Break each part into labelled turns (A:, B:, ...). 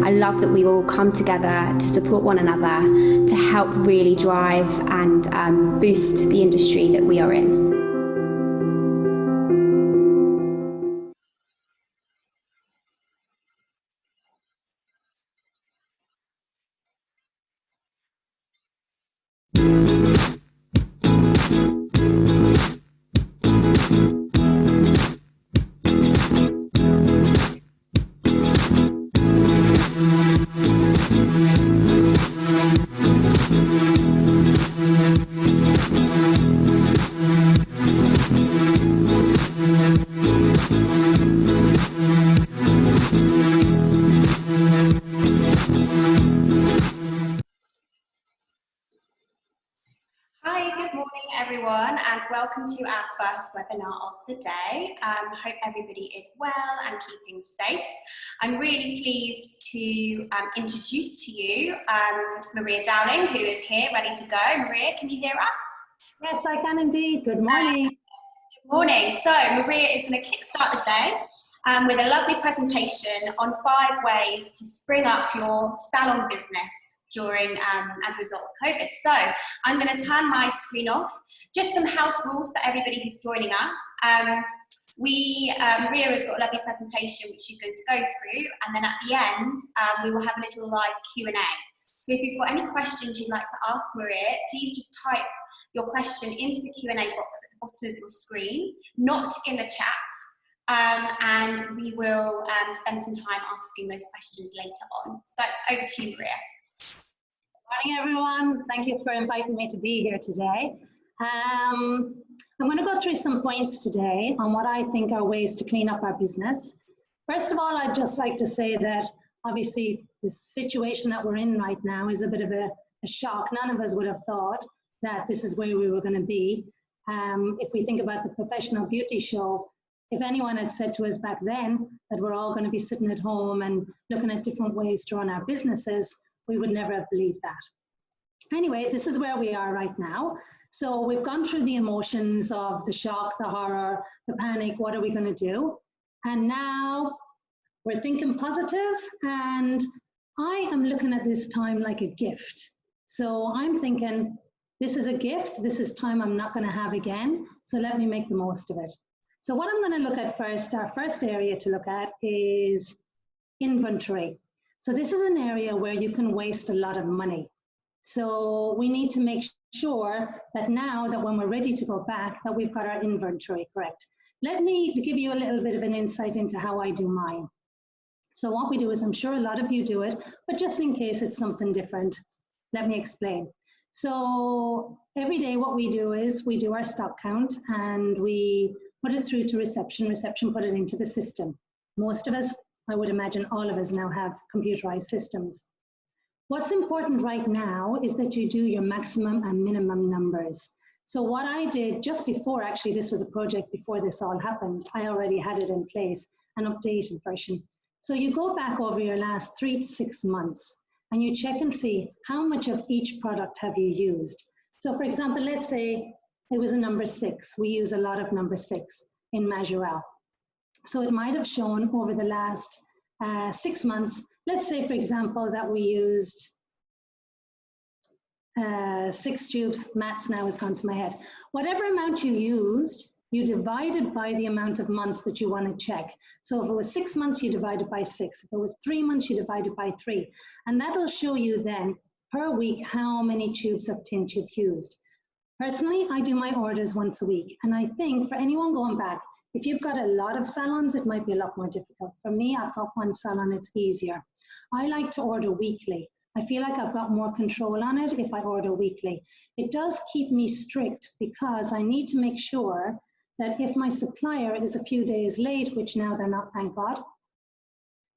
A: I love that we all come together to support one another to help really drive and boost the industry that we are in.
B: Everyone, and welcome to our first webinar of the day. Hope everybody is well and keeping safe. I'm really pleased to introduce to you Maria Dowling, who is here ready to go. Maria, can you hear us?
C: Yes, I can indeed. Good morning.
B: Good morning. So Maria is going to kickstart the day with a lovely presentation on 5 ways to spring up your salon business during as a result of COVID. So I'm going to turn my screen off. Just some house rules for everybody who's joining us. Maria has got a lovely presentation which she's going to go through, and then at the end we will have a little live Q&A. So if you've got any questions you'd like to ask Maria, please just type your question into the Q&A box at the bottom of your screen, not in the chat, and we will spend some time asking those questions later on. So over to you, Maria.
C: Good morning, everyone. Thank you for inviting me to be here today. I'm going to go through some points today on what I think are ways to clean up our business. First of all, I'd just like to say that obviously the situation that we're in right now is a bit of a shock. None of us would have thought that this is where we were going to be. If we think about the professional beauty show, if anyone had said to us back then that we're all going to be sitting at home and looking at different ways to run our businesses, we would never have believed that. Anyway, this is where we are right now. So we've gone through the emotions of the shock, the horror, the panic, what are we going to do? And now we're thinking positive, and I am looking at this time like a gift. So I'm thinking, this is a gift, this is time I'm not going to have again, so let me make the most of it. So what I'm going to look at first, our first area to look at is inventory. So this is an area where you can waste a lot of money. So we need to make sure that now that when we're ready to go back, that we've got our inventory correct. Let me give you a little bit of an insight into how I do mine. So what we do is, I'm sure a lot of you do it, but just in case it's something different, let me explain. So every day what we do is we do our stock count and we put it through to reception. Reception put it into the system. Most of us, I would imagine all of us now have computerized systems. What's important right now is that you do your maximum and minimum numbers. So what I did just before, actually this was a project before this all happened, I already had it in place, an updated version. So you go back over your last 3 to 6 months and you check and see how much of each product have you used. So for example, let's say it was a number 6. We use a lot of number 6 in Majorelle. So it might have shown over the last 6 months, let's say, for example, that we used 6 tubes. Maths now has gone to my head. Whatever amount you used, you divide it by the amount of months that you want to check. So if it was 6 months, you divide it by 6. If it was 3 months, you divide it by 3. And that'll show you then per week how many tubes of tint you've used. Personally, I do my orders once a week. And I think for anyone going back, if you've got a lot of salons, it might be a lot more difficult. For me, I've got one salon, it's easier. I like to order weekly. I feel like I've got more control on it if I order weekly. It does keep me strict because I need to make sure that if my supplier is a few days late, which now they're not, thank God,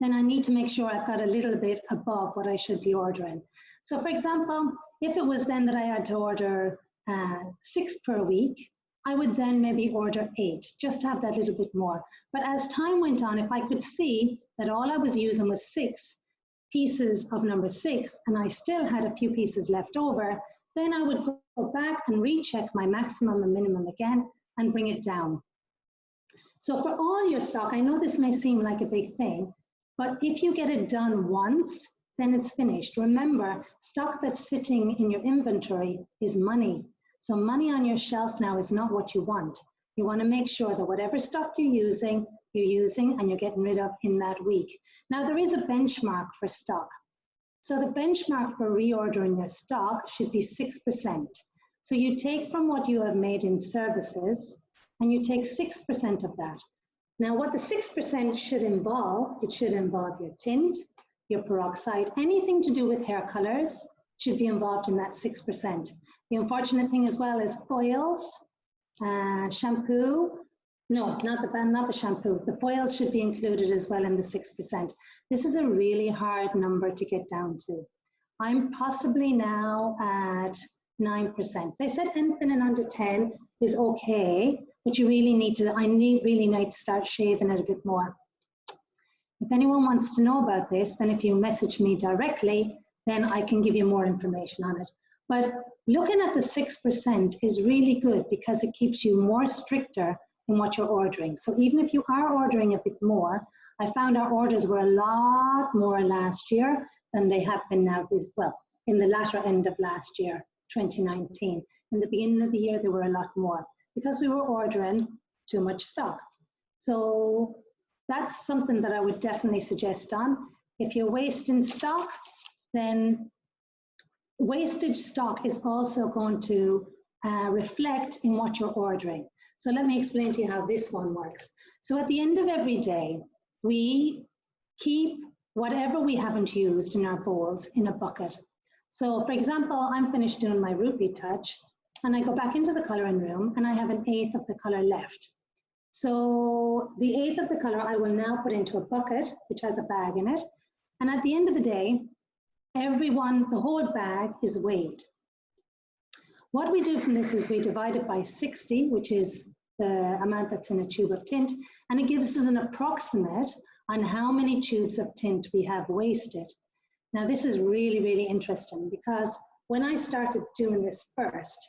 C: then I need to make sure I've got a little bit above what I should be ordering. So for example, if it was then that I had to order 6 per week, I would then maybe order 8, just to have that little bit more. But as time went on, if I could see that all I was using was 6 pieces of number 6, and I still had a few pieces left over, then I would go back and recheck my maximum and minimum again and bring it down. So for all your stock, I know this may seem like a big thing, But if you get it done once, then it's finished. Remember, stock that's sitting in your inventory is money. So money on your shelf now is not what you want. You want to make sure that whatever stock you're using and you're getting rid of in that week. Now, there is a benchmark for stock. So the benchmark for reordering your stock should be 6%. So you take from what you have made in services and you take 6% of that. Now, what the 6% should involve, it should involve your tint, your peroxide, anything to do with hair colors should be involved in that 6%. The unfortunate thing as well is foils, shampoo. No, not the shampoo. The foils should be included as well in the 6%. This is a really hard number to get down to. I'm possibly now at 9%. They said anything under 10 is okay, but you really need to, really need to start shaving it a bit more. If anyone wants to know about this, then if you message me directly, then I can give you more information on it. But looking at the 6% is really good because it keeps you more stricter in what you're ordering. So even if you are ordering a bit more, I found our orders were a lot more last year than they have been now, in the latter end of last year, 2019. In the beginning of the year, there were a lot more because we were ordering too much stock. So that's something that I would definitely suggest on. If you're wasting stock, then wastage stock is also going to reflect in what you're ordering. So let me explain to you how this one works. So at the end of every day, we keep whatever we haven't used in our bowls in a bucket. So for example, I'm finished doing my root retouch and I go back into the colouring room and I have 1/8 of the colour left. So the 1/8 of the colour I will now put into a bucket, which has a bag in it. And at the end of the day, the whole bag is weighed. What we do from this is we divide it by 60, which is the amount that's in a tube of tint, and it gives us an approximate on how many tubes of tint we have wasted. Now this is really, really interesting because when I started doing this first,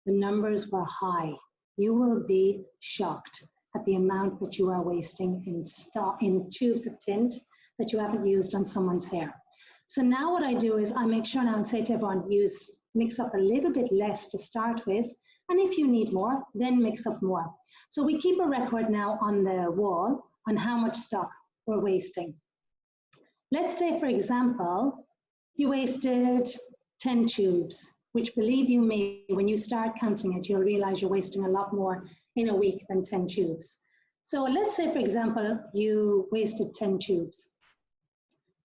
C: the numbers were high. You will be shocked at the amount that you are wasting in tubes of tint that you haven't used on someone's hair. So now what I do is I make sure now and say to everyone, mix up a little bit less to start with, and if you need more, then mix up more. So we keep a record now on the wall on how much stock we're wasting. Let's say, for example, you wasted 10 tubes, which believe you me, when you start counting it, you'll realize you're wasting a lot more in a week than 10 tubes. So let's say, for example, you wasted 10 tubes.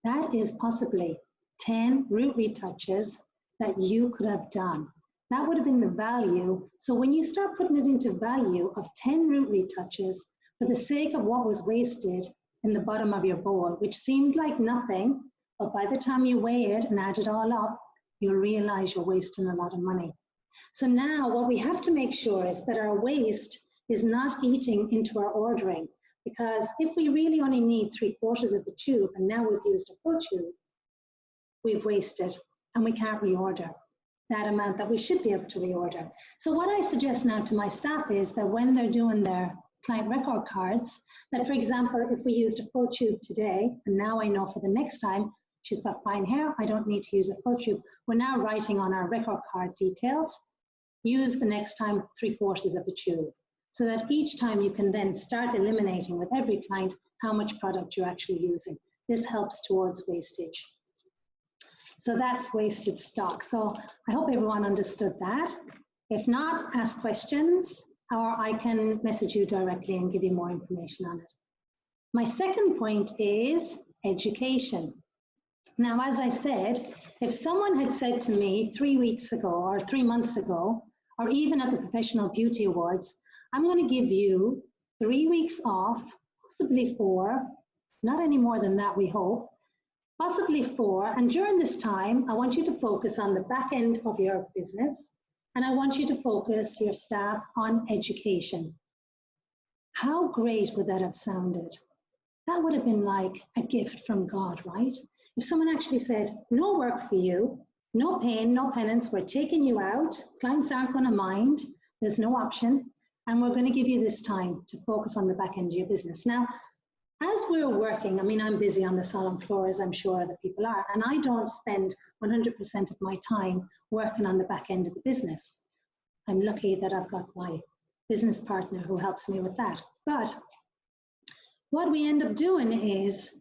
C: That is possibly 10 root retouches that you could have done. That would have been the value. So when you start putting it into value of 10 root retouches for the sake of what was wasted in the bottom of your bowl, which seemed like nothing, but by the time you weigh it and add it all up, you'll realize you're wasting a lot of money. So now what we have to make sure is that our waste is not eating into our ordering, because if we really only need 3/4 of the tube and now we've used a full tube, we've wasted and we can't reorder that amount that we should be able to reorder. So what I suggest now to my staff is that when they're doing their client record cards, that for example, if we used a full tube today, and now I know for the next time, she's got fine hair, I don't need to use a full tube. We're now writing on our record card details, use the next time 3/4 of a tube, so that each time you can then start eliminating with every client how much product you're actually using. This helps towards wastage. So that's wasted stock. So I hope everyone understood that. If not, ask questions, or I can message you directly and give you more information on it. My second point is education. Now, as I said, if someone had said to me 3 weeks ago or 3 months ago, or even at the Professional Beauty Awards, I'm going to give you 3 weeks off, possibly 4, not any more than that, we hope, possibly 4, and during this time, I want you to focus on the back end of your business, and I want you to focus your staff on education. How great would that have sounded? That would have been like a gift from God, right? If someone actually said, no work for you, no pain, no penance, we're taking you out, clients aren't going to mind, there's no option, and we're going to give you this time to focus on the back end of your business. Now, as we're working, I mean, I'm busy on the salon floor, as I'm sure other people are, and I don't spend 100% of my time working on the back end of the business. I'm lucky that I've got my business partner who helps me with that. But what we end up doing is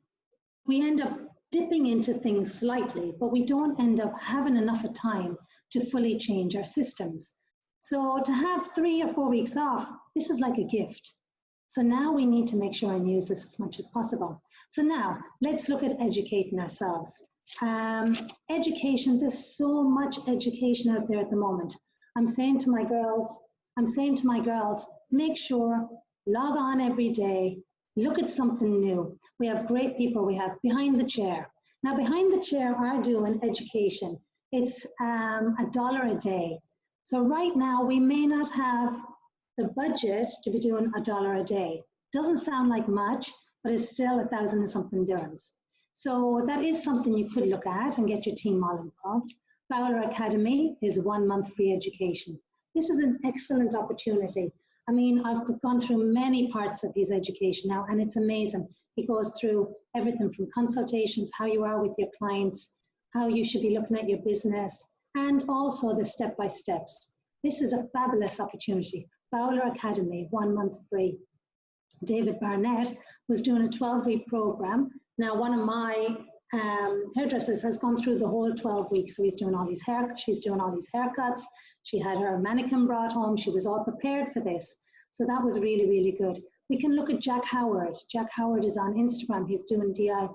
C: we end up dipping into things slightly, but we don't end up having enough of time to fully change our systems. So to have 3 or 4 weeks off, this is like a gift. So now we need to make sure and use this as much as possible. So now let's look at educating ourselves. Education, there's so much education out there at the moment. I'm saying to my girls, make sure, log on every day, look at something new. We have great people. We have Behind the Chair. Now, Behind the Chair are doing education. It's $1 a day. So right now, we may not have the budget to be doing $1 a day. Doesn't sound like much, but it's still 1,000 and something dirhams. So that is something you could look at and get your team all involved. Fowler Academy is 1 month free education. This is an excellent opportunity. I mean, I've gone through many parts of his education now, and it's amazing. He goes through everything from consultations, how you are with your clients, how you should be looking at your business, and also the step-by-steps. This is a fabulous opportunity. Fowler Academy, 1 month free. David Barnett was doing a 12-week program. Now, one of my hairdressers has gone through the whole 12 weeks. So she's doing all these haircuts. She had her mannequin brought home. She was all prepared for this. So that was really, really good. We can look at Jack Howard. Jack Howard is on Instagram. He's doing DI.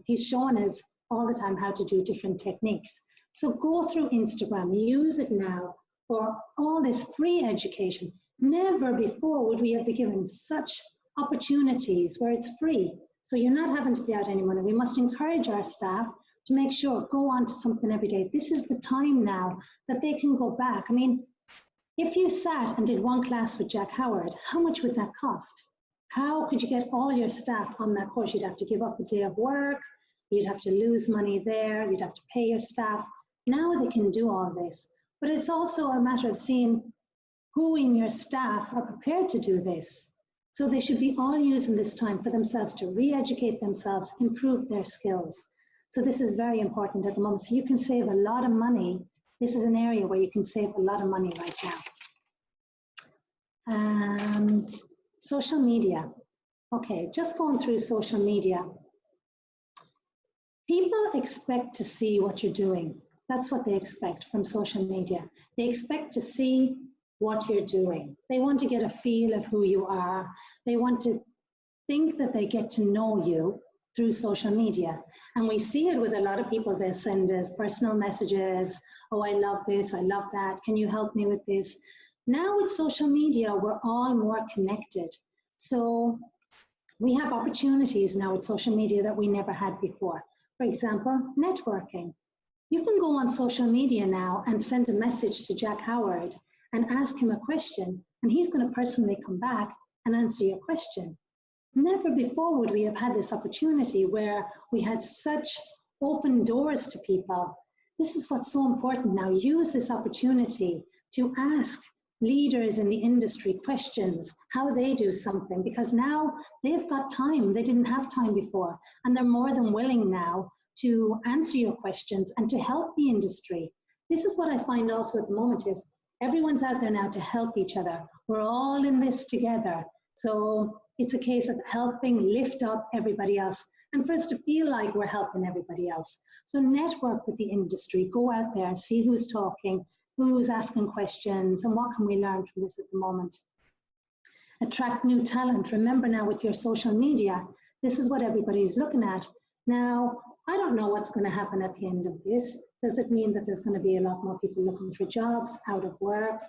C: He's showing us all the time how to do different techniques. So go through Instagram, use it now for all this free education. Never before would we have been given such opportunities where it's free. So you're not having to pay out any money. We must encourage our staff to make sure, go on to something every day. This is the time now that they can go back. I mean, if you sat and did 1 class with Jack Howard, how much would that cost? How could you get all your staff on that course? You'd have to give up a day of work. You'd have to lose money there. You'd have to pay your staff. Now they can do all this. But it's also a matter of seeing who in your staff are prepared to do this. So they should be all using this time for themselves to re-educate themselves, improve their skills. So this is very important at the moment. So you can save a lot of money. This is an area where you can save a lot of money right now. Social media. Okay, just going through social media. People expect to see what you're doing. That's what they expect from social media. They expect to see what you're doing. They want to get a feel of who you are. They want to think that they get to know you through social media. And we see it with a lot of people. They send us personal messages. Oh, I love this, I love that. Can you help me with this? Now with social media, we're all more connected. So we have opportunities now with social media that we never had before. For example, networking. You can go on social media now and send a message to Jack Howard and ask him a question, and he's going to personally come back and answer your question. Never before would we have had this opportunity where we had such open doors to people. This is what's so important now. Use this opportunity to ask leaders in the industry questions, how they do something, because now they've got time. They didn't have time before, and they're more than willing now to answer your questions and to help the industry. This is what I find also at the moment is everyone's out there now to help each other. We're all in this together. So it's a case of helping lift up everybody else and for us to feel like we're helping everybody else. So network with the industry, go out there and see who's talking, who's asking questions, and what can we learn from this at the moment. Attract new talent. Remember now with your social media, this is what everybody's looking at. Now, I don't know what's going to happen at the end of this. Does it mean that there's going to be a lot more people looking for jobs, out of work?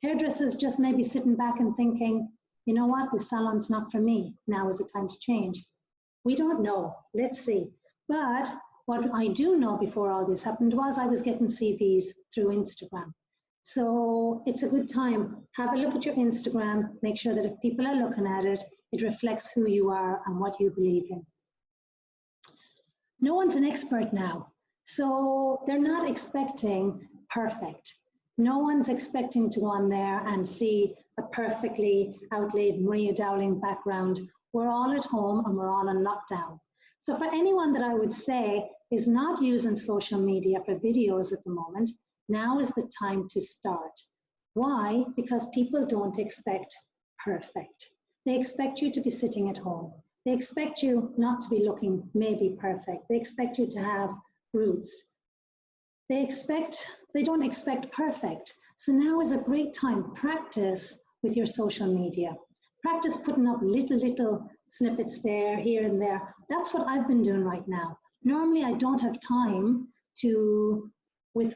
C: Hairdressers just maybe sitting back and thinking, you know what, this salon's not for me. Now is the time to change. We don't know. Let's see. But what I do know before all this happened was I was getting CVs through Instagram. So it's a good time. Have a look at your Instagram. Make sure that if people are looking at it, it reflects who you are and what you believe in. No one's an expert now. So they're not expecting perfect. No one's expecting to go on there and see a perfectly outlaid Maria Dowling background. We're all at home and we're all on lockdown. So for anyone that I would say is not using social media for videos at the moment, now is the time to start. Why? Because people don't expect perfect. They expect you to be sitting at home. They expect you not to be looking maybe perfect. They expect you to have roots. They don't expect perfect. So now is a great time. Practice with your social media. Practice putting up little snippets there, here and there. That's what I've been doing right now. Normally I don't have time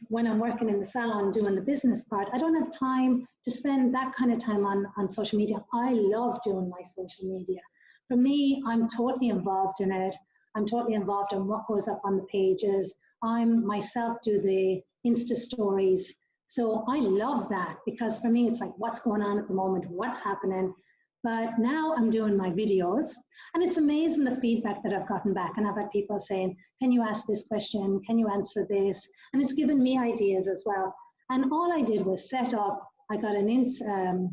C: when I'm working in the salon doing the business part, I don't have time to spend that kind of time on social media. I love doing my social media. For me, I'm totally involved in it. I'm totally involved in what goes up on the pages. I myself do the Insta stories. So I love that because for me, it's like what's going on at the moment, what's happening. But now I'm doing my videos and it's amazing the feedback that I've gotten back. And I've had people saying, can you ask this question? Can you answer this? And it's given me ideas as well. And all I did was set up, I got a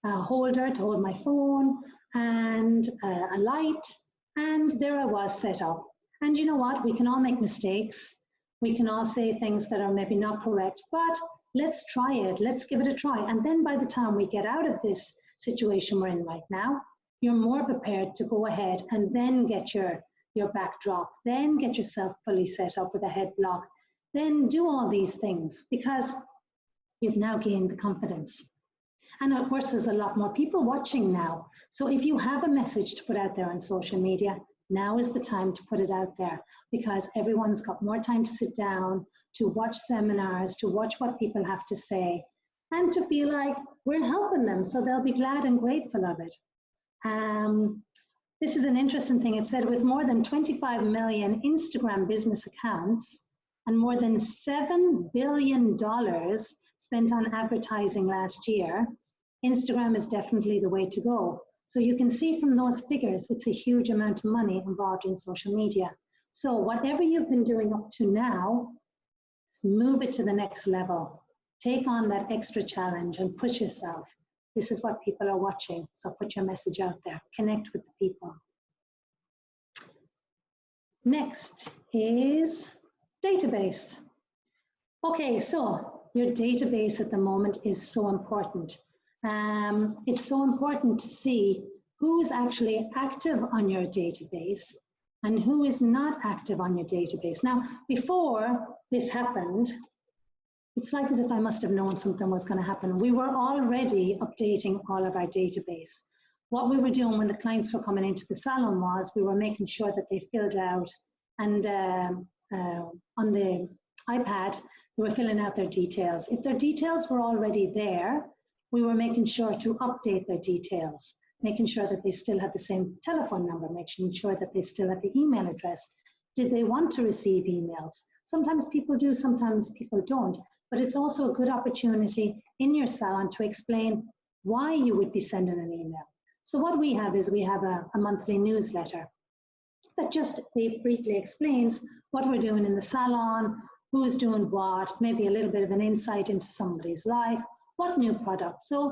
C: holder to hold my phone and a light. And there I was set up. And you know what? We can all make mistakes. We can all say things that are maybe not correct, but let's try it. Let's give it a try. And then by the time we get out of this situation we're in right now, you're more prepared to go ahead and then get your backdrop, then get yourself fully set up with a head block, then do all these things because you've now gained the confidence. And of course, there's a lot more people watching now. So if you have a message to put out there on social media, now is the time to put it out there because everyone's got more time to sit down, to watch seminars, to watch what people have to say, and to feel like we're helping them, so they'll be glad and grateful of it. This is an interesting thing. It said with more than 25 million Instagram business accounts and more than $7 billion spent on advertising last year, Instagram is definitely the way to go. So you can see from those figures, it's a huge amount of money involved in social media. So whatever you've been doing up to now, move it to the next level. Take on that extra challenge and push yourself. This is what people are watching. So put your message out there. Connect with the people. Next is database. Okay, so your database at the moment is so important. It's so important to see who's actually active on your database and who is not active on your database. Now, before this happened, it's like as if I must have known something was going to happen. We were already updating all of our database. What we were doing when the clients were coming into the salon was we were making sure that they filled out and on the iPad, they were filling out their details. If their details were already there, we were making sure to update their details, making sure that they still had the same telephone number, making sure that they still had the email address. Did they want to receive emails? Sometimes people do, sometimes people don't. But it's also a good opportunity in your salon to explain why you would be sending an email. So what we have is we have a monthly newsletter that just briefly explains what we're doing in the salon, who's doing what, maybe a little bit of an insight into somebody's life, what new product. So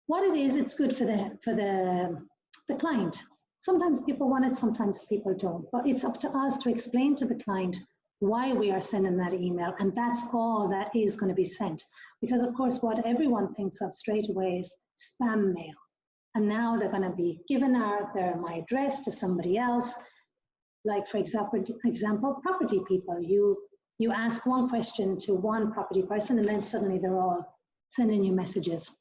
C: what it is, it's good for the client. Sometimes people want it, sometimes people don't, but it's up to us to explain to the client why we are sending that email, and that's all that is going to be sent. Because of course, what everyone thinks of straight away is spam mail. And now they're going to be giving my address to somebody else. Like for example, property people. You ask one question to one property person and then suddenly they're all sending you messages.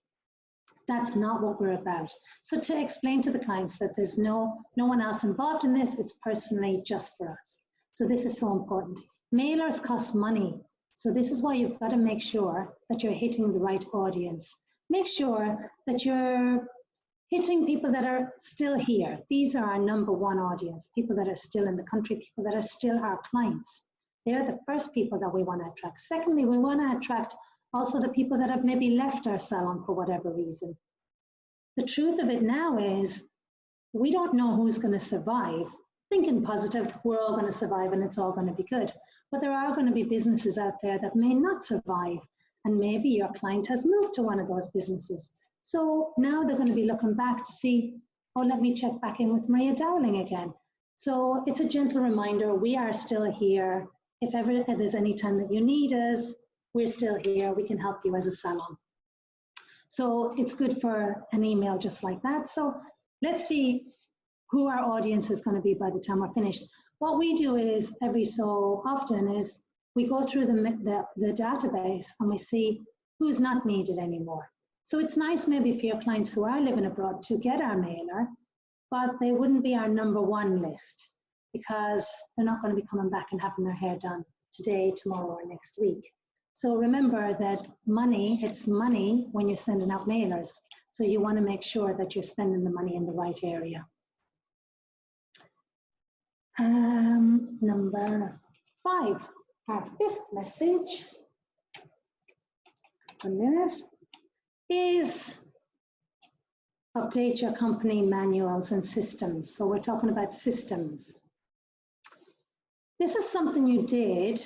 C: That's not what we're about. So to explain to the clients that there's no one else involved in this, it's personally just for us. So this is so important. Mailers cost money. So this is why you've got to make sure that you're hitting the right audience. Make sure that you're hitting people that are still here. These are our number one audience, people that are still in the country, people that are still our clients. They're the first people that we want to attract. Secondly, we want to attract also the people that have maybe left our salon for whatever reason. The truth of it now is we don't know who's going to survive. Thinking positive, we're all going to survive and it's all going to be good. But there are going to be businesses out there that may not survive. And maybe your client has moved to one of those businesses. So now they're going to be looking back to see, oh, let me check back in with Maria Dowling again. So it's a gentle reminder, we are still here. If ever there's any time that you need us, we're still here, we can help you as a salon. So it's good for an email just like that. So let's see who our audience is going to be by the time we're finished. What we do is every so often is we go through the database and we see who's not needed anymore. So it's nice maybe for your clients who are living abroad to get our mailer, but they wouldn't be our #1 list because they're not going to be coming back and having their hair done today, tomorrow, or next week. So remember that money, it's money when you're sending out mailers. So you want to make sure that you're spending the money in the right area. Number 5, our 5th message, a minute, is update your company manuals and systems. So we're talking about systems. This is something you did.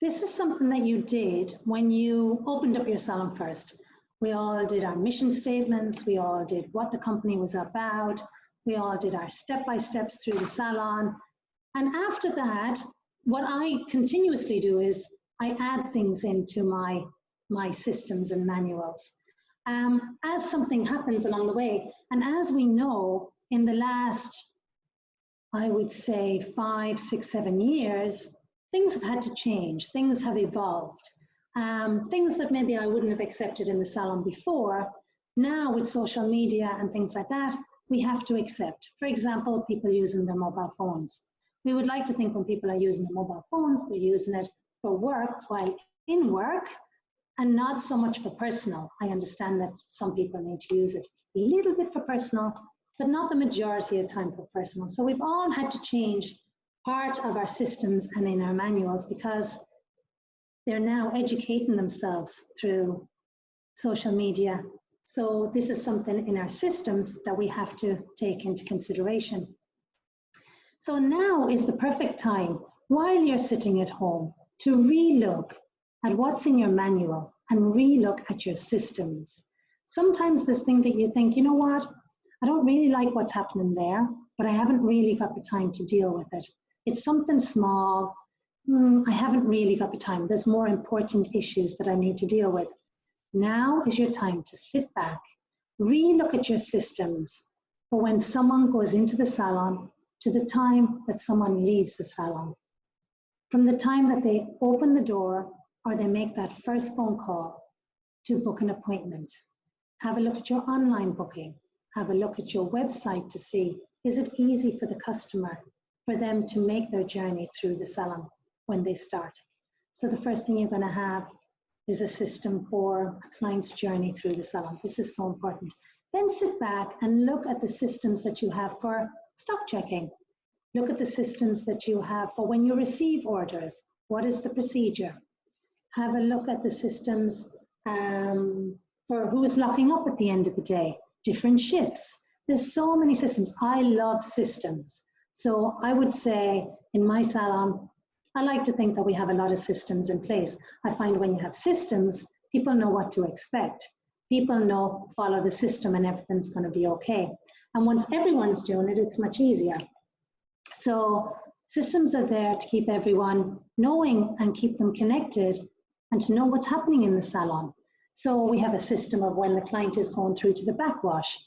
C: This is something that you did when you opened up your salon first. We all did our mission statements. We all did what the company was about. We all did our step-by-steps through the salon. And after that, what I continuously do is I add things into my systems and manuals. As something happens along the way, and as we know, in the last, I would say 5, 6, 7 years, things have had to change, things have evolved. Things that maybe I wouldn't have accepted in the salon before, now with social media and things like that, we have to accept. For example, people using their mobile phones. We would like to think when people are using their mobile phones, they're using it for work while in work, and not so much for personal. I understand that some people need to use it a little bit for personal, but not the majority of the time for personal. So we've all had to change part of our systems and in our manuals because they're now educating themselves through social media. So this is something in our systems that we have to take into consideration. So now is the perfect time, while you're sitting at home, to relook at what's in your manual and relook at your systems. Sometimes this thing that you think, you know what, I don't really like what's happening there, but I haven't really got the time to deal with it. It's something small, I haven't really got the time. There's more important issues that I need to deal with. Now is your time to sit back, relook at your systems for when someone goes into the salon to the time that someone leaves the salon. From the time that they open the door or they make that first phone call to book an appointment. Have a look at your online booking. Have a look at your website to see, is it easy for the customer, for them to make their journey through the salon when they start? So the first thing you're going to have is a system for a client's journey through the salon. This is so important. Then sit back and look at the systems that you have for stock checking. Look at the systems that you have for when you receive orders. What is the procedure? Have a look at the systems for who is locking up at the end of the day. Different shifts. There's so many systems. I love systems. So I would say in my salon, I like to think that we have a lot of systems in place. I find when you have systems, people know what to expect. People know, follow the system and everything's going to be okay. And once everyone's doing it, it's much easier. So systems are there to keep everyone knowing and keep them connected and to know what's happening in the salon. So we have a system of when the client is going through to the backwash.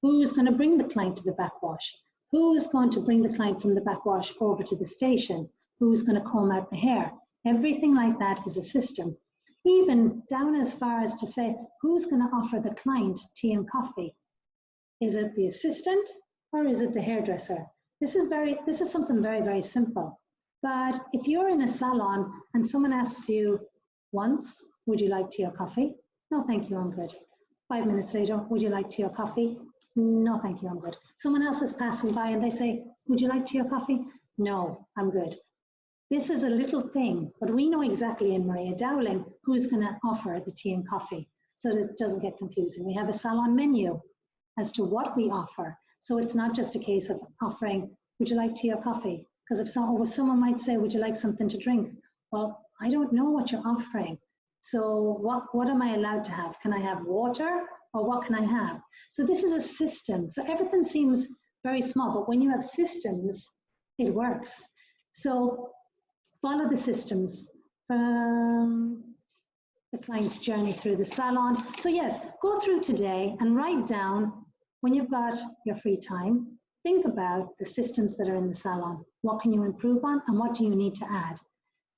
C: Who's going to bring the client to the backwash? Who's going to bring the client from the backwash over to the station? Who's going to comb out the hair? Everything like that is a system. Even down as far as to say, who's going to offer the client tea and coffee? Is it the assistant or is it the hairdresser? This is something very, very simple. But if you're in a salon and someone asks you once, would you like tea or coffee? No, thank you, I'm good. 5 minutes later, would you like tea or coffee? No, thank you, I'm good. Someone else is passing by and they say, would you like tea or coffee? No, I'm good. This is a little thing, but we know exactly in Maria Dowling who's going to offer the tea and coffee so that it doesn't get confusing. We have a salon menu as to what we offer. So it's not just a case of offering, would you like tea or coffee? Because if someone might say, would you like something to drink? Well, I don't know what you're offering. So what am I allowed to have? Can I have water, or what can I have? So this is a system. So everything seems very small, but when you have systems, it works. So follow the systems from the client's journey through the salon. So yes, go through today and write down, when you've got your free time, think about the systems that are in the salon. What can you improve on, and what do you need to add?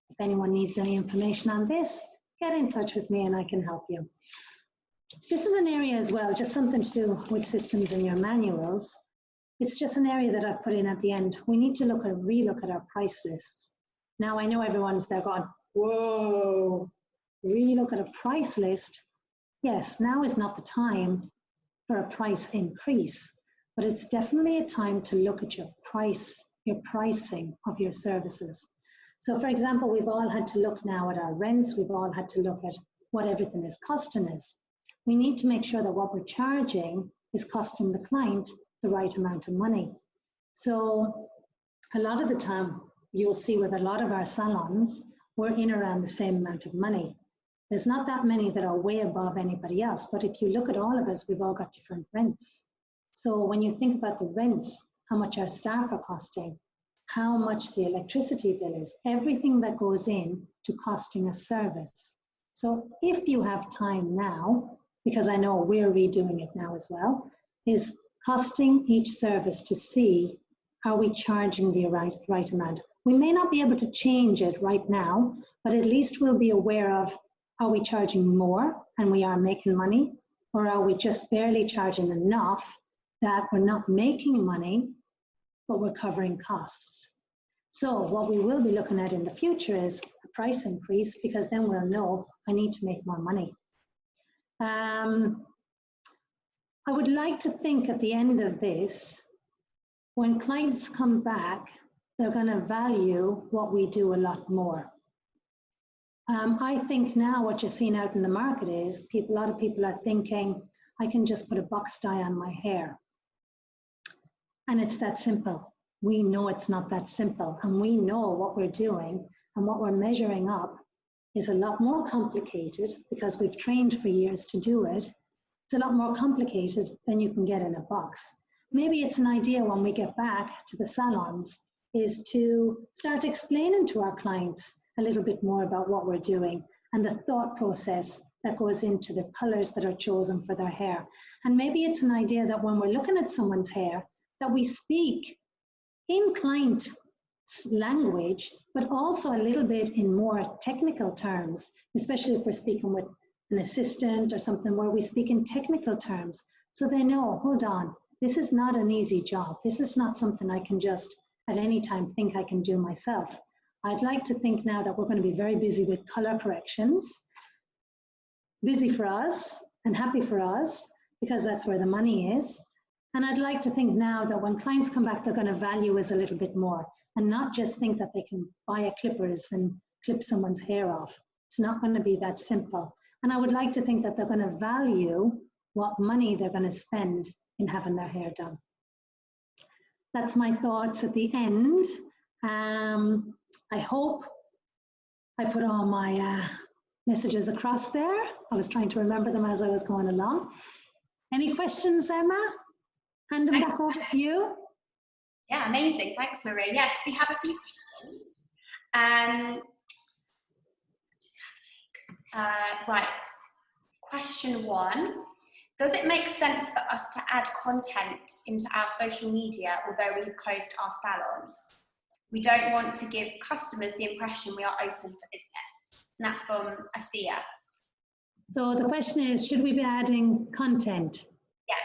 C: If anyone needs any information on this, get in touch with me and I can help you. This is an area as well, just something to do with systems in your manuals. It's just an area that I've put in at the end. We need to relook at our price lists. Now I know everyone's there going, whoa, relook at a price list. Yes, now is not the time for a price increase, but it's definitely a time to look at your pricing of your services. So for example, we've all had to look now at our rents. We've all had to look at what everything is costing us. We need to make sure that what we're charging is costing the client the right amount of money. So a lot of the time, you'll see with a lot of our salons, we're in around the same amount of money. There's not that many that are way above anybody else, but if you look at all of us, we've all got different rents. So when you think about the rents, how much our staff are costing, how much the electricity bill is, everything that goes in to costing a service. So if you have time now, because I know we're redoing it now as well, is costing each service to see, are we charging the right amount? We may not be able to change it right now, but at least we'll be aware of, are we charging more and we are making money, or are we just barely charging enough that we're not making money, but we're covering costs? So what we will be looking at in the future is a price increase, because then we'll know I need to make more money. I would like to think at the end of this, when clients come back, they're going to value what we do a lot more. I think now what you're seeing out in the market is a lot of people are thinking, I can just put a box dye on my hair. And it's that simple. We know it's not that simple, and we know what we're doing and what we're measuring up is a lot more complicated, because we've trained for years to do it. It's a lot more complicated than you can get in a box. Maybe it's an idea when we get back to the salons is to start explaining to our clients a little bit more about what we're doing and the thought process that goes into the colors that are chosen for their hair. And maybe it's an idea that when we're looking at someone's hair, that we speak in client language, but also a little bit in more technical terms, especially if we're speaking with an assistant or something, where we speak in technical terms, so they know, hold on, this is not an easy job. This is not something I can just at any time think I can do myself. I'd like to think now that we're going to be very busy with color corrections, busy for us and happy for us, because that's where the money is. And I'd like to think now that when clients come back, they're going to value us a little bit more, and not just think that they can buy a clippers and clip someone's hair off. It's not going to be that simple. And I would like to think that they're going to value what money they're going to spend in having their hair done. That's my thoughts at the end. I hope I put all my messages across there. I was trying to remember them as I was going along. Any questions, Emma? Hand them back over to you.
B: Yeah, amazing. Thanks, Maria. Yes, we have a few questions. Right. Question 1. Does it make sense for us to add content into our social media, although we've closed our salons? We don't want to give customers the impression we are open for business. And that's from Asia.
C: So the question is, should we be adding content?
B: Yeah.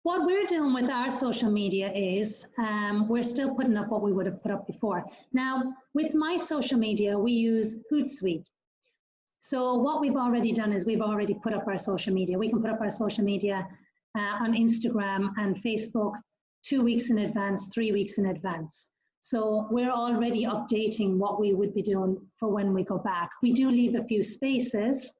C: What we're doing with our social media is we're still putting up what we would have put up before. Now, with my social media, we use Hootsuite. So what we've already done is we've already put up our social media. We can put up our social media on Instagram and Facebook 2 weeks in advance, 3 weeks in advance. So we're already updating what we would be doing for when we go back. We do leave a few spaces,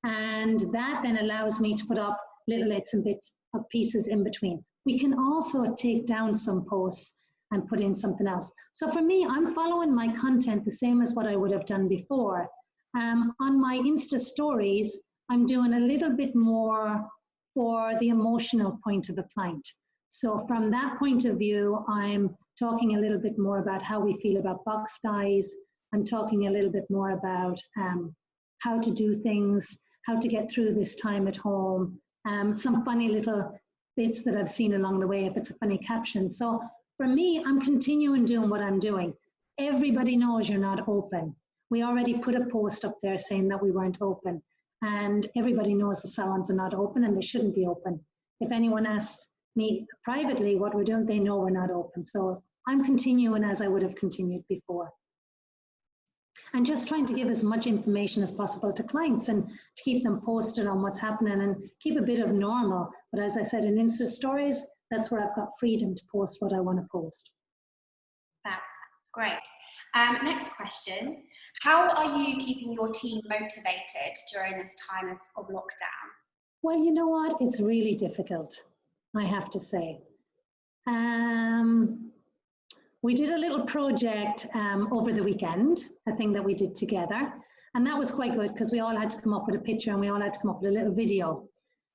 C: and that then allows me to put up little bits and bits of pieces in between. We can also take down some posts and put in something else. So for me, I'm following my content the same as what I would have done before. On my Insta stories, I'm doing a little bit more for the emotional point of the client. So from that point of view, I'm talking a little bit more about how we feel about box ties. I'm talking a little bit more about how to do things, how to get through this time at home, some funny little bits that I've seen along the way, if it's a funny caption. So for me, I'm continuing doing what I'm doing. Everybody knows you're not open. We already put a post up there saying that we weren't open, and everybody knows the salons are not open and they shouldn't be open. If anyone asks me privately what we're doing, they know we're not open. So I'm continuing as I would have continued before. And just trying to give as much information as possible to clients and to keep them posted on what's happening and keep a bit of normal. But as I said, in Insta stories, that's where I've got freedom to post what I want to post.
B: Great. Next question. How are you keeping your team motivated during this time of lockdown?
C: Well, you know what? It's really difficult, I have to say. We did a little project over the weekend, a thing that we did together, and that was quite good because we all had to come up with a picture and we all had to come up with a little video.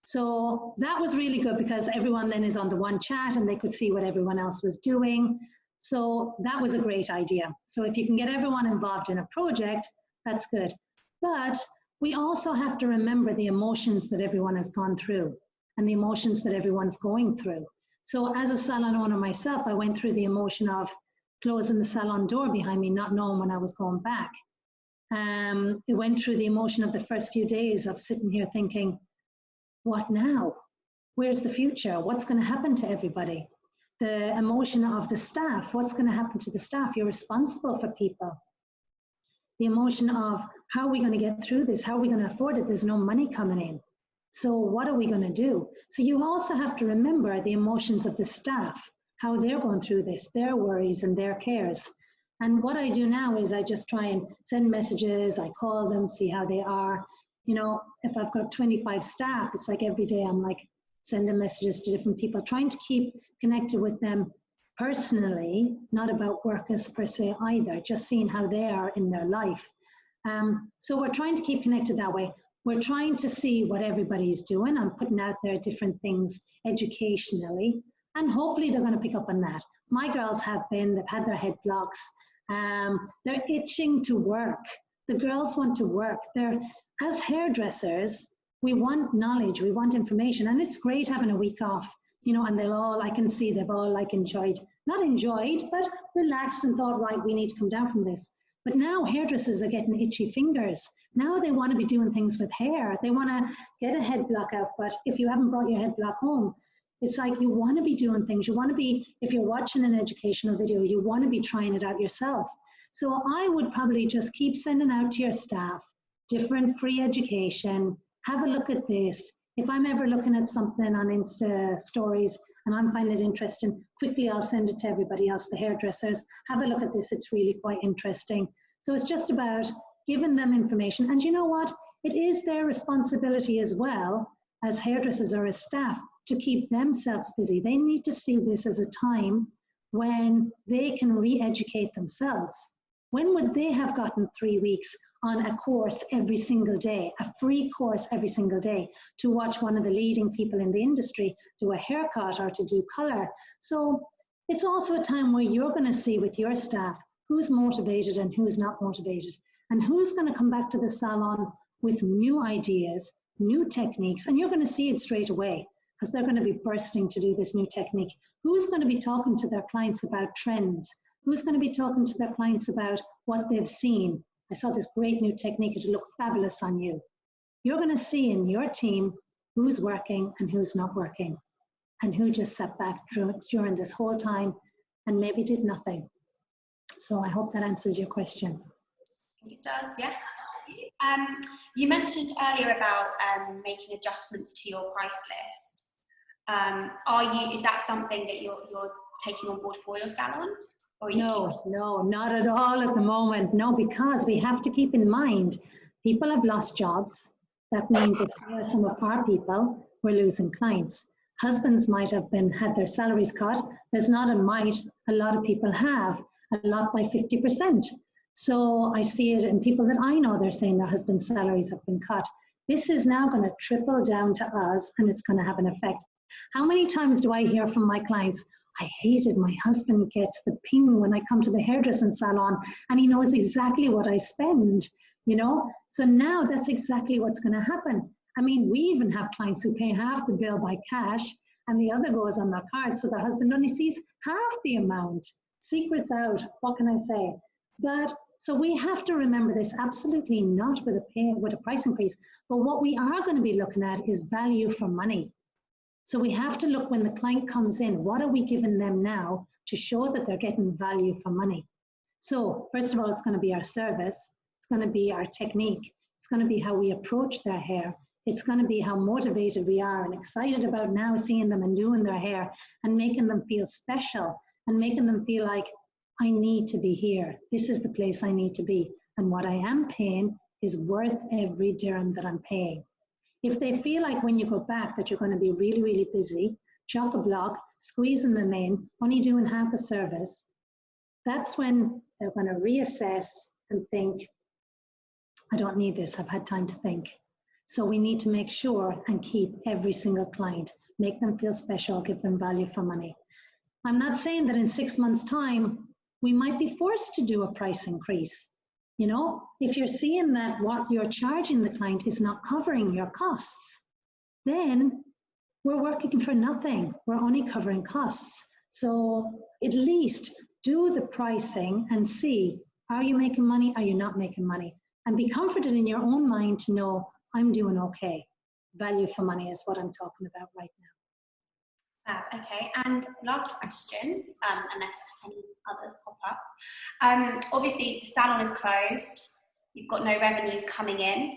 C: So that was really good because everyone then is on the one chat and they could see what everyone else was doing. So that was a great idea. So if you can get everyone involved in a project, that's good. But we also have to remember the emotions that everyone has gone through and the emotions that everyone's going through. So as a salon owner myself, I went through the emotion of closing the salon door behind me, not knowing when I was going back. It went through the emotion of the first few days of sitting here thinking, what now? Where's the future? What's going to happen to everybody? The emotion of the staff, what's going to happen to the staff? You're responsible for people. The emotion of how are we going to get through this? How are we going to afford it? There's no money coming in. So what are we going to do? So you also have to remember the emotions of the staff, how they're going through this, their worries and their cares. And what I do now is I just try and send messages, I call them, see how they are. You know, if I've got 25 staff, it's like every day I'm like sending messages to different people, trying to keep connected with them personally, not about workers per se either, just seeing how they are in their life. So we're trying to keep connected that way. We're trying to see what everybody's doing. I'm putting out there different things educationally, and hopefully they're going to pick up on that. My girls have been, they've had their head blocks. They're itching to work. The girls want to work. As hairdressers, we want knowledge, we want information, and it's great having a week off, you know, and I can see they've all like not enjoyed, but relaxed and thought, right, we need to come down from this. But now hairdressers are getting itchy fingers. Now they want to be doing things with hair. They want to get a head block out, but if you haven't brought your head block home, it's like you want to be doing things. You want to be, if you're watching an educational video, you want to be trying it out yourself. So I would probably just keep sending out to your staff different free education. Have a look at this. If I'm ever looking at something on Insta stories and I'm finding it interesting, quickly I'll send it to everybody else, the hairdressers. Have a look at this, it's really quite interesting. So it's just about giving them information. And you know what? It is their responsibility as well as hairdressers or as staff to keep themselves busy. They need to see this as a time when they can re-educate themselves. When would they have gotten 3 weeks on a course every single day, a free course every single day, to watch one of the leading people in the industry do a haircut or to do color? So it's also a time where you're going to see with your staff who's motivated and who's not motivated, and who's going to come back to the salon with new ideas, new techniques, and you're going to see it straight away because they're going to be bursting to do this new technique. Who's going to be talking to their clients about trends? Who's going to be talking to their clients about what they've seen? I saw this great new technique, it'll look fabulous on you. You're going to see in your team who's working and who's not working, and who just sat back during this whole time and maybe did nothing. So I hope that answers your question.
B: It does, yeah. You mentioned earlier about making adjustments to your price list. Is that something that you're taking on board for your salon?
C: No, not at all at the moment. No, because we have to keep in mind, people have lost jobs. That means if we are some of our people, we're losing clients. Husbands might have had their salaries cut. There's not a lot of people have, a lot by 50%. So I see it in people that I know, they're saying their husband's salaries have been cut. This is now going to trickle down to us, and it's going to have an effect. How many times do I hear from my clients, I hate it, my husband gets the ping when I come to the hairdressing salon and he knows exactly what I spend, you know? So now that's exactly what's going to happen. I mean, we even have clients who pay half the bill by cash and the other goes on their card, so their husband only sees half the amount. Secrets out, what can I say? But so we have to remember this, absolutely not with a price increase, but what we are going to be looking at is value for money. So we have to look when the client comes in, what are we giving them now to show that they're getting value for money? So first of all, it's going to be our service. It's going to be our technique. It's going to be how we approach their hair. It's going to be how motivated we are and excited about now seeing them and doing their hair and making them feel special and making them feel like, I need to be here. This is the place I need to be. And what I am paying is worth every dirham that I'm paying. If they feel like when you go back that you're going to be really, really busy, chock-a-block, squeezing them in, only doing half a service, that's when they're going to reassess and think, I don't need this, I've had time to think. So we need to make sure and keep every single client, make them feel special, give them value for money. I'm not saying that in 6 months' time, we might be forced to do a price increase. You know, if you're seeing that what you're charging the client is not covering your costs, then we're working for nothing. We're only covering costs. So at least do the pricing and see, are you making money? Are you not making money? And be comforted in your own mind to know, I'm doing okay. Value for money is what I'm talking about right now.
B: Okay, and last question, unless any others pop up. Obviously, the salon is closed. You've got no revenues coming in.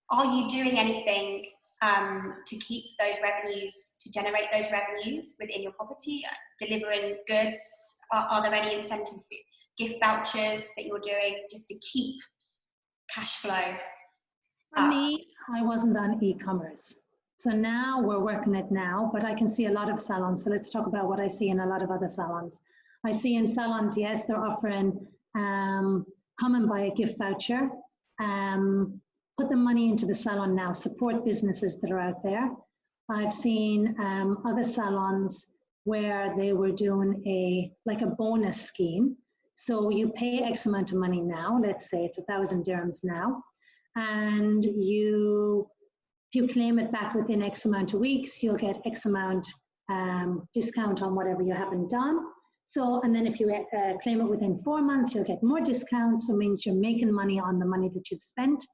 B: Are you doing anything to keep those revenues, to generate those revenues within your property? Delivering goods? Are there any incentives, gift vouchers that you're doing just to keep cash flow?
C: For me, I wasn't on e-commerce. So now we're working it now, but I can see a lot of salons. So let's talk about what I see in a lot of other salons. I see in salons, yes, they're offering come and buy a gift voucher, put the money into the salon now, support businesses that are out there. I've seen other salons where they were doing like a bonus scheme. So you pay X amount of money now, let's say it's 1,000 dirhams now, and if you claim it back within X amount of weeks, you'll get X amount discount on whatever you haven't done. So, and then if you claim it within 4 months, you'll get more discounts. So it means you're making money on the money that you've spent.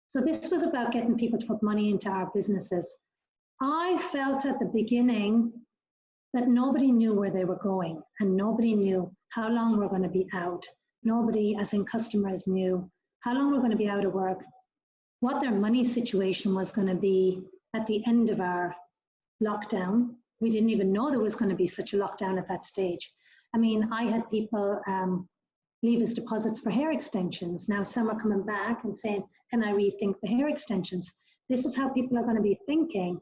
C: So this was about getting people to put money into our businesses. I felt at the beginning that nobody knew where they were going and nobody knew how long we're going to be out. Nobody, as in customers, knew how long we're going to be out of work, what their money situation was going to be at the end of our lockdown. We didn't even know there was going to be such a lockdown at that stage. I mean, I had people leave as deposits for hair extensions. Now some are coming back and saying, can I rethink the hair extensions? This is how people are going to be thinking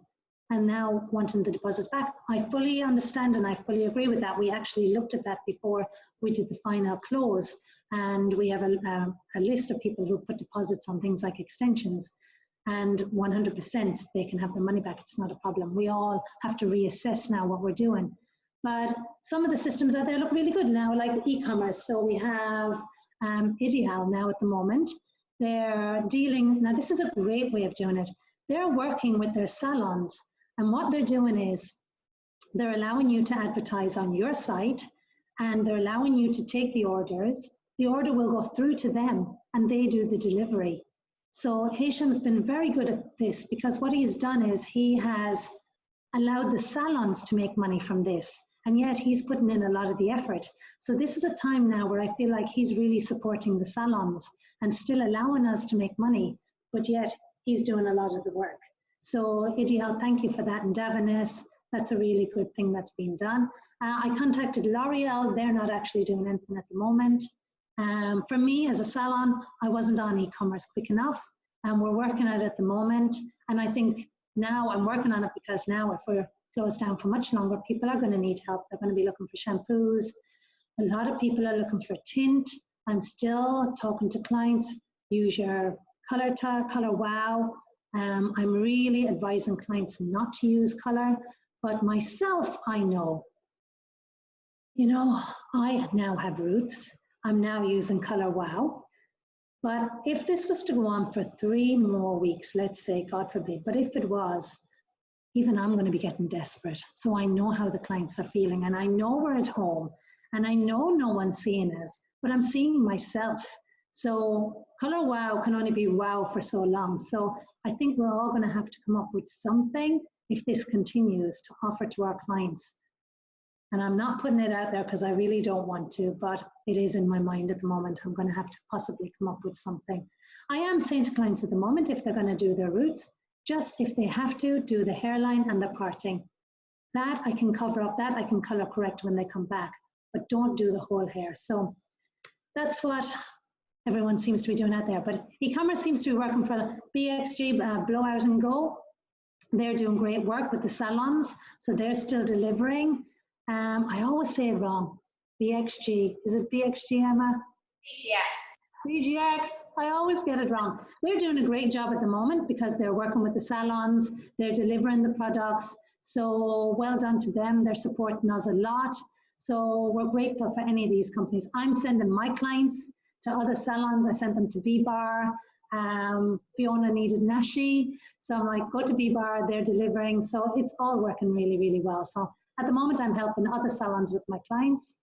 C: and now wanting the deposits back. I fully understand and I fully agree with that. We actually looked at that before we did the final close. And we have a list of people who put deposits on things like extensions, and 100% they can have their money back. It's not a problem. We all have to reassess now what we're doing. But some of the systems out there look really good now, like e-commerce. So we have Ideal now at the moment. They're dealing, now this is a great way of doing it. They're working with their salons, and what they're doing is they're allowing you to advertise on your site, and they're allowing you to take the orders. The order will go through to them and they do the delivery. So Hisham's been very good at this because what he's done is he has allowed the salons to make money from this, and yet he's putting in a lot of the effort. So this is a time now where I feel like he's really supporting the salons and still allowing us to make money, but yet he's doing a lot of the work. So Ideal, thank you for that. And Davines, that's a really good thing that's been done. I contacted L'Oreal. They're not actually doing anything at the moment. For me as a salon, I wasn't on e-commerce quick enough, and we're working at it at the moment. And I think now I'm working on it because now if we're closed down for much longer, people are going to need help. They're going to be looking for shampoos. A lot of people are looking for tint. I'm still talking to clients, use your color wow. I'm really advising clients not to use color, but myself, I know, you know, I now have roots. I'm now using color wow. But if this was to go on for 3 more weeks, let's say, God forbid, but if it was, even I'm going to be getting desperate. So I know how the clients are feeling, and I know we're at home, and I know no one's seeing us, but I'm seeing myself. So color wow can only be wow for so long. So I think we're all going to have to come up with something, if this continues, to offer to our clients. And I'm not putting it out there because I really don't want to, but it is in my mind at the moment. I'm going to have to possibly come up with something. I am saying to clients at the moment, if they're going to do their roots, just if they have to, do the hairline and the parting. That I can cover up, that I can color correct when they come back, but don't do the whole hair. So that's what everyone seems to be doing out there. But e-commerce seems to be working for BXG, Blowout and Go. They're doing great work with the salons, so they're still delivering. I always say it wrong. BXG, is it BXG, Emma? BGX, I always get it wrong. They're doing a great job at the moment because they're working with the salons, they're delivering the products. So well done to them, they're supporting us a lot. So we're grateful for any of these companies. I'm sending my clients to other salons. I sent them to B-Bar. Fiona needed Nashi. So I'm like, go to B-Bar, they're delivering. So it's all working really, really well. So at the moment, I'm helping other salons with my clients,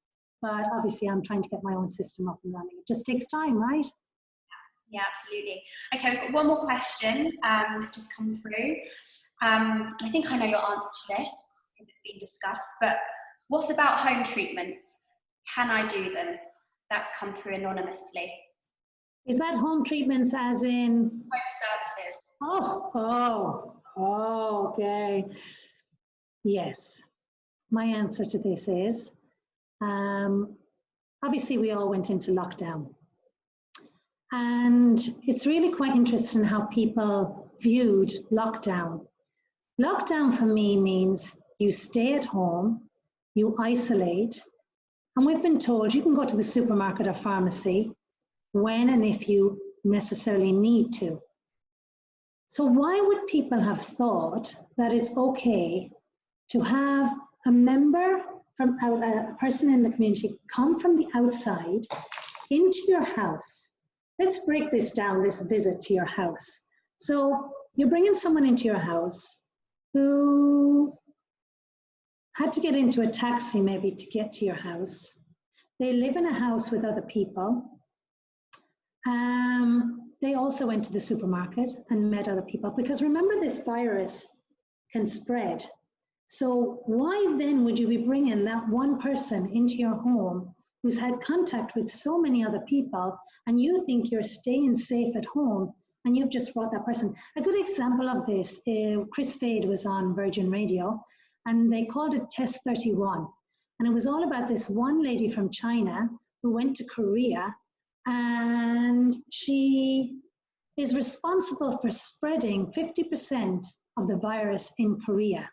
C: but obviously I'm trying to get my own system up and running. It just takes time, right?
B: Yeah, absolutely. Okay, we've got one more question that's just come through. I think I know your answer to this because it's been discussed, but what about home treatments? Can I do them? That's come through anonymously.
C: Is that home treatments as in?
B: Home services.
C: Okay. Yes. My answer to this is, obviously we all went into lockdown. And it's really quite interesting how people viewed lockdown. Lockdown for me means you stay at home, you isolate, and we've been told you can go to the supermarket or pharmacy when and if you necessarily need to. So why would people have thought that it's okay to have a member from a person in the community come from the outside into your house? Let's break this down, this visit to your house. So you're bringing someone into your house who had to get into a taxi maybe to get to your house. They live in a house with other people. They also went to the supermarket and met other people, because remember, this virus can spread. So why then would you be bringing that one person into your home who's had contact with so many other people, and you think you're staying safe at home, and you've just brought that person? A good example of this, Chris Fade was on Virgin Radio, and they called it Test 31. And it was all about this one lady from China who went to Korea, and she is responsible for spreading 50% of the virus in Korea,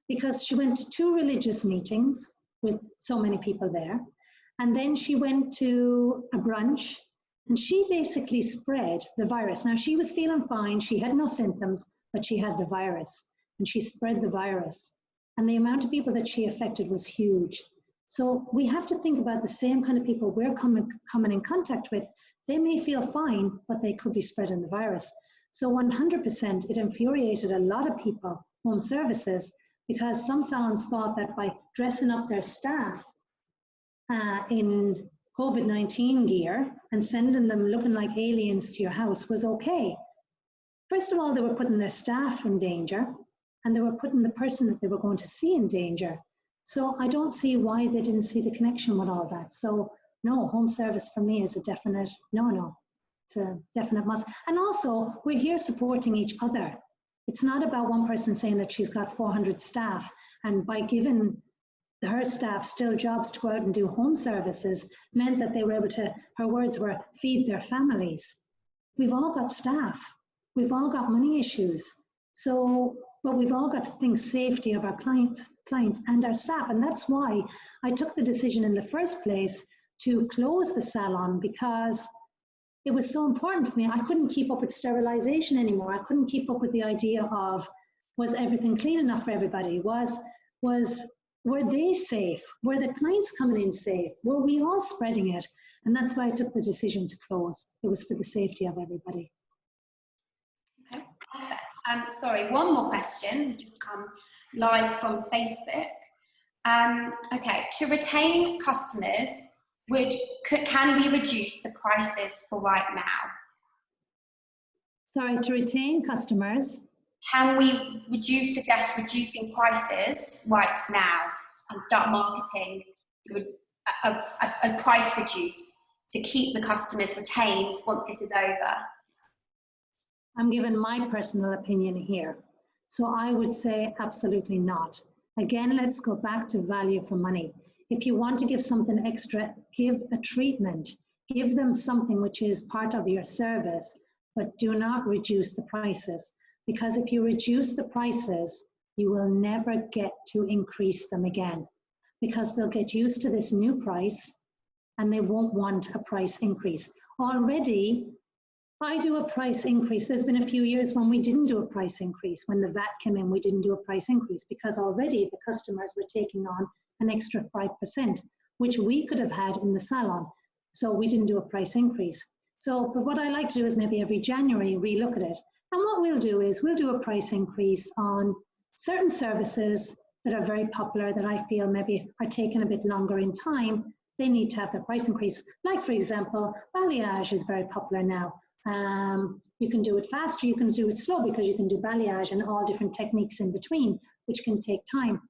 C: because she went to 2 religious meetings with so many people there. And then she went to a brunch, and she basically spread the virus. Now, she was feeling fine. She had no symptoms, but she had the virus, and she spread the virus. And the amount of people that she affected was huge. So we have to think about the same kind of people we're coming in contact with. They may feel fine, but they could be spreading the virus. So 100%, it infuriated a lot of people, home services, because some salons thought that by dressing up their staff in COVID-19 gear and sending them looking like aliens to your house was okay. First of all, they were putting their staff in danger, and they were putting the person that they were going to see in danger. So I don't see why they didn't see the connection with all that. So no, home service for me is a definite no. It's a definite must. And also, we're here supporting each other. It's not about one person saying that she's got 400 staff, and by giving her staff still jobs to go out and do home services meant that they were able to, her words were, feed their families. We've all got staff. We've all got money issues. So, but we've all got to think safety of our clients and our staff. And that's why I took the decision in the first place to close the salon because it was so important for me. I couldn't keep up with sterilization anymore. I couldn't keep up with the idea of, was everything clean enough for everybody? Were they safe? Were the clients coming in safe? Were we all spreading it? And that's why I took the decision to close. It was for the safety of everybody.
B: Okay, perfect. Sorry, one more question has just come live from Facebook. Okay, to retain customers, can we reduce the prices for right now?
C: Sorry, to retain customers.
B: Can we suggest reducing prices right now and start marketing a price reduce to keep the customers retained once this is over?
C: I'm giving my personal opinion here. So I would say absolutely not. Again, let's go back to value for money. If you want to give something extra, give a treatment. Give them something which is part of your service, but do not reduce the prices. Because if you reduce the prices, you will never get to increase them again. Because they'll get used to this new price and they won't want a price increase. Already, I do a price increase. There's been a few years when we didn't do a price increase. When the VAT came in, we didn't do a price increase because already the customers were taking on an extra 5%, which we could have had in the salon. So we didn't do a price increase. So, but what I like to do is maybe every January relook at it. And what we'll do is we'll do a price increase on certain services that are very popular that I feel maybe are taking a bit longer in time. They need to have their price increase. Like, for example, balayage is very popular now. You can do it faster, you can do it slow because you can do balayage and all different techniques in between, which can take time.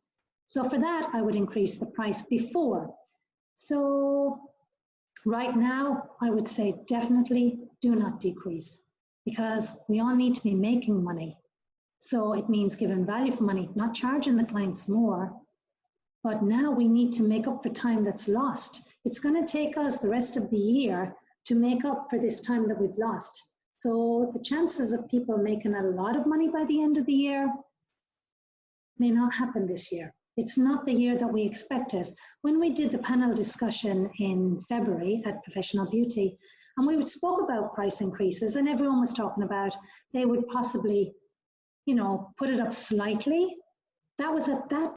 C: So for that, I would increase the price before. So right now, I would say definitely do not decrease because we all need to be making money. So it means giving value for money, not charging the clients more, but now we need to make up for time that's lost. It's going to take us the rest of the year to make up for this time that we've lost. So the chances of people making a lot of money by the end of the year may not happen this year. It's not the year that we expected. When we did the panel discussion in February at Professional Beauty, and we spoke about price increases, and everyone was talking about they would possibly, put it up slightly. That was at that